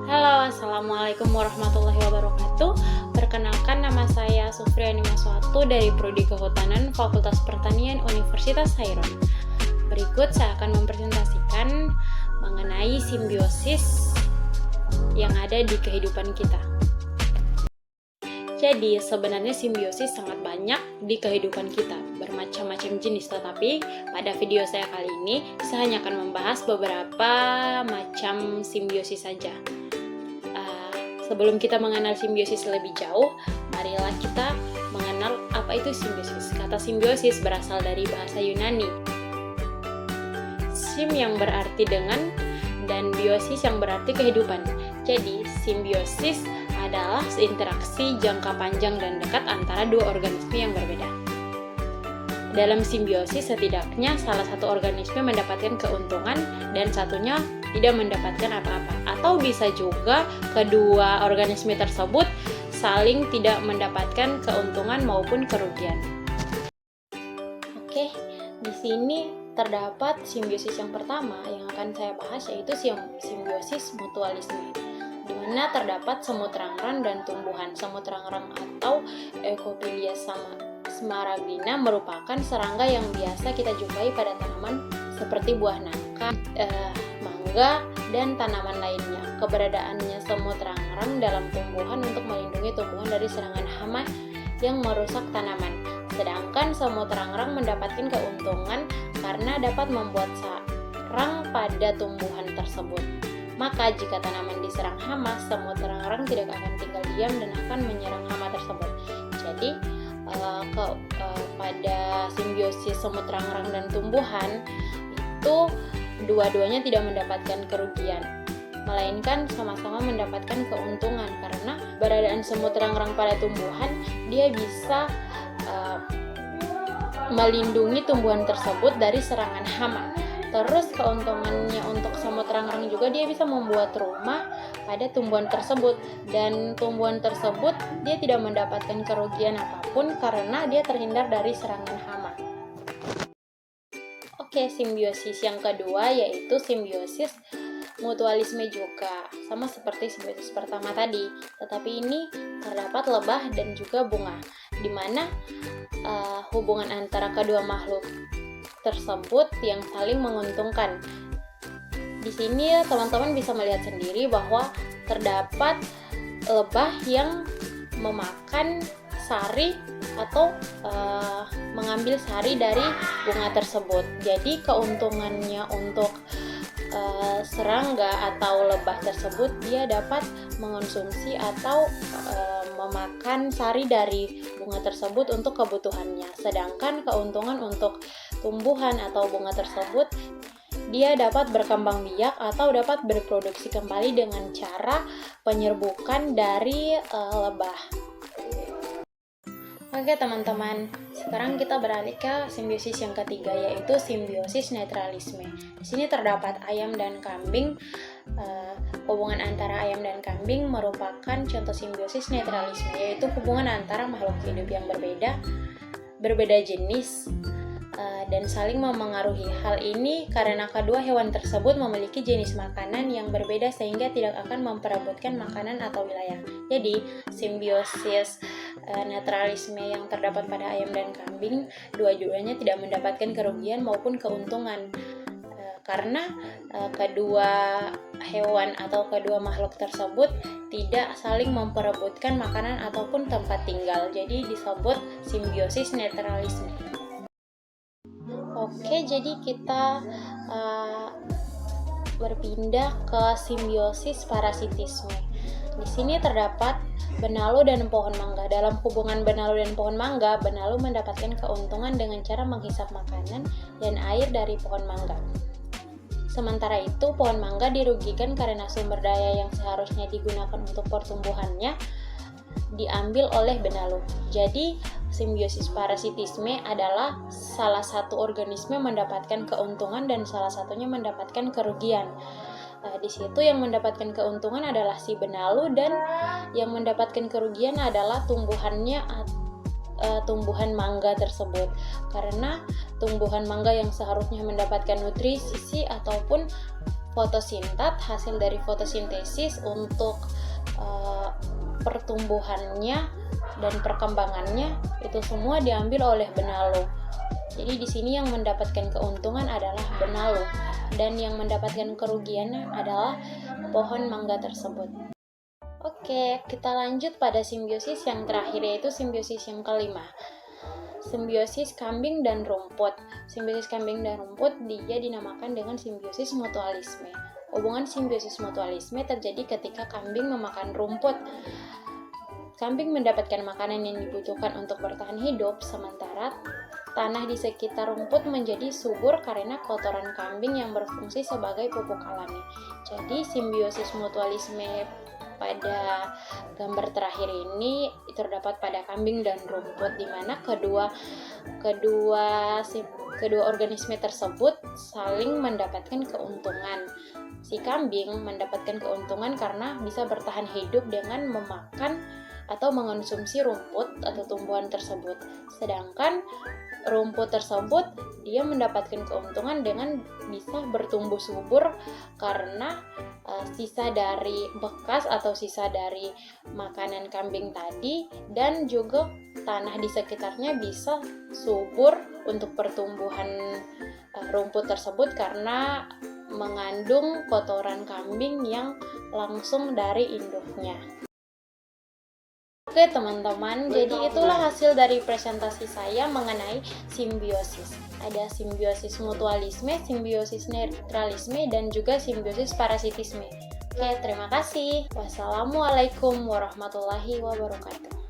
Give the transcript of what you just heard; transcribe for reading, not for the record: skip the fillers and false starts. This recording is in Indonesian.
Halo, Assalamualaikum warahmatullahi wabarakatuh. Perkenalkan, nama saya Sufriani Maswatu dari Prodi Kehutanan Fakultas Pertanian Universitas Hairun. Berikut saya akan mempresentasikan mengenai simbiosis yang ada di kehidupan kita. Jadi, sebenarnya simbiosis sangat banyak di kehidupan kita, bermacam-macam jenis, tetapi pada video saya kali ini, saya hanya akan membahas beberapa macam simbiosis saja. Sebelum kita mengenal simbiosis lebih jauh, marilah kita mengenal apa itu simbiosis. Kata simbiosis berasal dari bahasa Yunani. Sim yang berarti dengan, dan biosis yang berarti kehidupan. Jadi, simbiosis adalah interaksi jangka panjang dan dekat antara dua organisme yang berbeda. Dalam simbiosis, setidaknya salah satu organisme mendapatkan keuntungan dan satunya tidak mendapatkan apa-apa. Atau bisa juga kedua organisme tersebut saling tidak mendapatkan keuntungan maupun kerugian. Oke, di sini terdapat simbiosis yang pertama yang akan saya bahas, yaitu simbiosis mutualisme, di mana terdapat semut rangrang dan tumbuhan. Semut rangrang atau Euphorbia smaragdina merupakan serangga yang biasa kita jumpai pada tanaman seperti buah nangka, mangga, dan tanaman lainnya. Keberadaannya semut rangrang dalam tumbuhan untuk melindungi tumbuhan dari serangan hama yang merusak tanaman. Sedangkan semut rangrang mendapatkan keuntungan karena dapat membuat sarang pada tumbuhan tersebut. Maka jika tanaman diserang hama, semut rangrang tidak akan tinggal diam dan akan menyerang hama tersebut. Jadi pada simbiosis semut rangrang dan tumbuhan itu dua-duanya tidak mendapatkan kerugian, melainkan sama-sama mendapatkan keuntungan karena keberadaan semut rangrang pada tumbuhan, dia bisa melindungi tumbuhan tersebut dari serangan hama. Terus keuntungannya untuk semut rangrang juga, dia bisa membuat rumah pada tumbuhan tersebut, dan tumbuhan tersebut dia tidak mendapatkan kerugian apapun karena dia terhindar dari serangan hama. Oke, simbiosis yang kedua yaitu simbiosis mutualisme, juga sama seperti simbiosis pertama tadi, tetapi ini terdapat lebah dan juga bunga, di mana hubungan antara kedua makhluk tersebut yang saling menguntungkan. Di sini teman-teman bisa melihat sendiri bahwa terdapat lebah yang memakan sari atau mengambil sari dari bunga tersebut. Jadi keuntungannya untuk serangga atau lebah tersebut, dia dapat mengonsumsi atau memakan sari dari bunga tersebut untuk kebutuhannya. Sedangkan keuntungan untuk tumbuhan atau bunga tersebut, dia dapat berkembang biak atau dapat berproduksi kembali dengan cara penyerbukan dari lebah. Oke teman-teman, sekarang kita beralih ke simbiosis yang ketiga, yaitu simbiosis netralisme. Di sini terdapat ayam dan kambing. Hubungan antara ayam dan kambing merupakan contoh simbiosis netralisme, yaitu hubungan antara makhluk hidup yang berbeda jenis dan saling memengaruhi. Hal ini karena kedua hewan tersebut memiliki jenis makanan yang berbeda sehingga tidak akan memperebutkan makanan atau wilayah. Jadi, simbiosis netralisme yang terdapat pada ayam dan kambing, dua-duanya tidak mendapatkan kerugian maupun keuntungan karena kedua hewan atau kedua makhluk tersebut tidak saling memperebutkan makanan ataupun tempat tinggal. Jadi disebut simbiosis netralisme. Oke, jadi kita berpindah ke simbiosis parasitisme. Di sini terdapat benalu dan pohon mangga. Dalam hubungan benalu dan pohon mangga, benalu mendapatkan keuntungan dengan cara menghisap makanan dan air dari pohon mangga. Sementara itu, pohon mangga dirugikan karena sumber daya yang seharusnya digunakan untuk pertumbuhannya diambil oleh benalu. Jadi, simbiosis parasitisme adalah salah satu organisme mendapatkan keuntungan dan salah satunya mendapatkan kerugian. Di situ yang mendapatkan keuntungan adalah si benalu dan yang mendapatkan kerugian adalah tumbuhan mangga tersebut, karena tumbuhan mangga yang seharusnya mendapatkan nutrisi ataupun fotosintat, hasil dari fotosintesis untuk pertumbuhannya dan perkembangannya itu semua diambil oleh benalu. Jadi di sini yang mendapatkan keuntungan adalah benalu dan yang mendapatkan kerugiannya adalah pohon mangga tersebut. Oke, kita lanjut pada simbiosis yang terakhir, yaitu simbiosis yang kelima. Simbiosis kambing dan rumput. Simbiosis kambing dan rumput dia dinamakan dengan simbiosis mutualisme. Hubungan simbiosis mutualisme terjadi ketika kambing memakan rumput. Kambing mendapatkan makanan yang dibutuhkan untuk bertahan hidup, sementara tanah di sekitar rumput menjadi subur karena kotoran kambing yang berfungsi sebagai pupuk alami. Jadi simbiosis mutualisme pada gambar terakhir ini terdapat pada kambing dan rumput, di mana kedua organisme tersebut saling mendapatkan keuntungan. Si kambing mendapatkan keuntungan karena bisa bertahan hidup dengan memakan atau mengonsumsi rumput atau tumbuhan tersebut. Sedangkan rumput tersebut dia mendapatkan keuntungan dengan bisa bertumbuh subur karena sisa dari bekas atau sisa dari makanan kambing tadi, dan juga tanah di sekitarnya bisa subur untuk pertumbuhan rumput tersebut karena mengandung kotoran kambing yang langsung dari induknya. Oke teman-teman, jadi itulah hasil dari presentasi saya mengenai simbiosis. Ada simbiosis mutualisme, simbiosis netralisme, dan juga simbiosis parasitisme. Oke, terima kasih. Wassalamualaikum warahmatullahi wabarakatuh.